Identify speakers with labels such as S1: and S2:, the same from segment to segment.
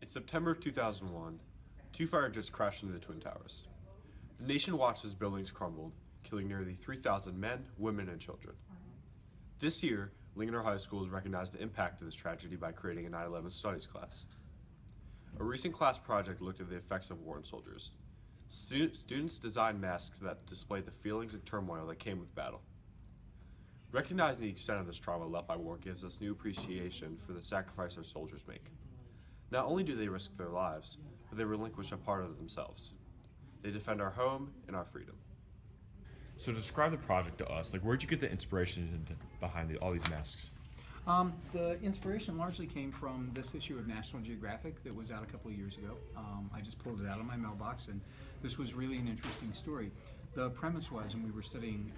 S1: In September of 2001, two fighter jets crashed into the Twin Towers. The nation watched as buildings crumbled, killing nearly 3,000 men, women, and children. This year, Linganore High School has recognized the impact of this tragedy by creating a 9/11 studies class. A recent class project looked at the effects of war on soldiers. Students designed masks that displayed the feelings and turmoil that came with battle. Recognizing the extent of this trauma left by war gives us new appreciation for the sacrifice our soldiers make. Not only do they risk their lives, but they relinquish a part of themselves. They defend our home and our freedom.
S2: So describe the project to us. Like, where'd you get the inspiration behind all these masks?
S3: The inspiration largely came from this issue of National Geographic that was out a couple of years ago. I just pulled it out of my mailbox, and this was really an interesting story. The premise was, and we were studying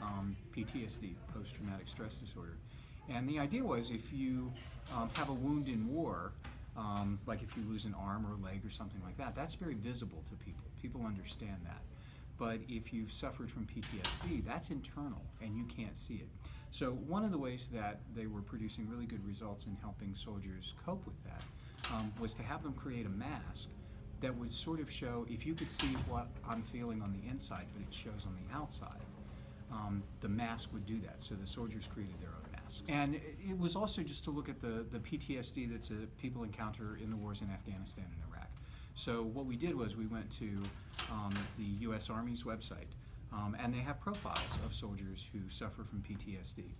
S3: PTSD, post-traumatic stress disorder, and the idea was if you have a wound in war, like if you lose an arm or a leg or something like that, that's very visible to people. People understand that. But if you've suffered from PTSD, that's internal and you can't see it. So one of the ways that they were producing really good results in helping soldiers cope with that was to have them create a mask that would sort of show, if you could see what I'm feeling on the inside, but it shows on the outside, the mask would do that. So the soldiers created their own mask. And it was also just to look at the PTSD that people encounter in the wars in Afghanistan and Iraq. So what we did was we went to the U.S. Army's website, and they have profiles of soldiers who suffer from PTSD.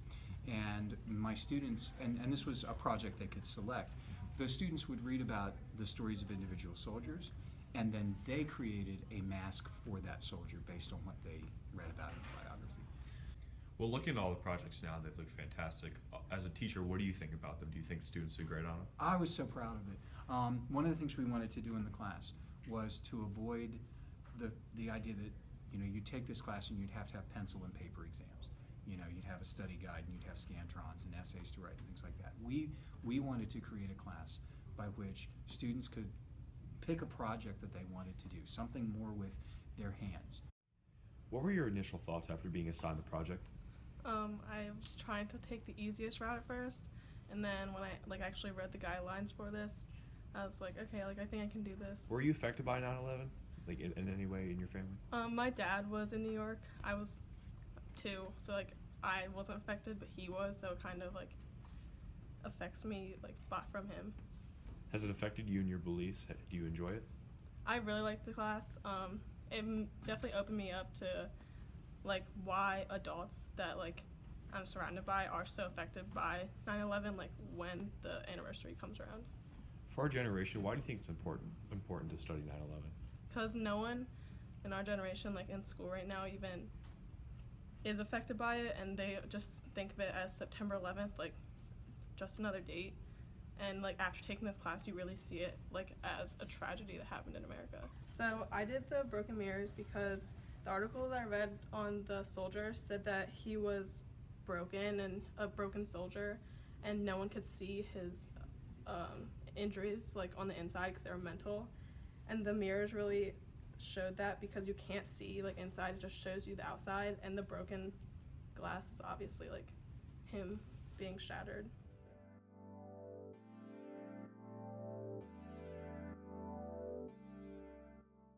S3: And my students, and this was a project they could select, the students would read about the stories of individual soldiers, and then they created a mask for that soldier based on what they read about in the biography.
S2: Well, looking at all the projects now, they look fantastic. As a teacher, what do you think about them? Do you think the students did great on them?
S3: I was so proud of it. One of the things we wanted to do in the class was to avoid the idea that you'd take this class and you'd have to have pencil and paper exams. You'd have a study guide and you'd have Scantrons and essays to write and things like that. We wanted to create a class by which students could pick a project that they wanted to do, something more with their hands.
S2: What were your initial thoughts after being assigned the project?
S4: I was trying to take the easiest route at first, and then when I actually read the guidelines for this, I was like, okay, I think I can do this.
S2: Were you affected by 9/11? Like in any way in your family?
S4: My dad was in New York. I was 2, so I wasn't affected, but he was, so it kind of affects me from him.
S2: Has it affected you and your beliefs? Do you enjoy it?
S4: I really liked the class. It definitely opened me up to why adults that I'm surrounded by are so affected by 9/11 when the anniversary comes around.
S2: For our generation, why do you think it's important to study 9/11?
S4: Because no one in our generation, in school right now, even is affected by it, and they just think of it as September 11th, just another date. And after taking this class, you really see it as a tragedy that happened in America. So I did the broken mirrors because the article that I read on the soldier said that he was broken and a broken soldier, and no one could see his injuries on the inside because they were mental. And the mirrors really showed that because you can't see inside, it just shows you the outside, and the broken glass is obviously him being shattered.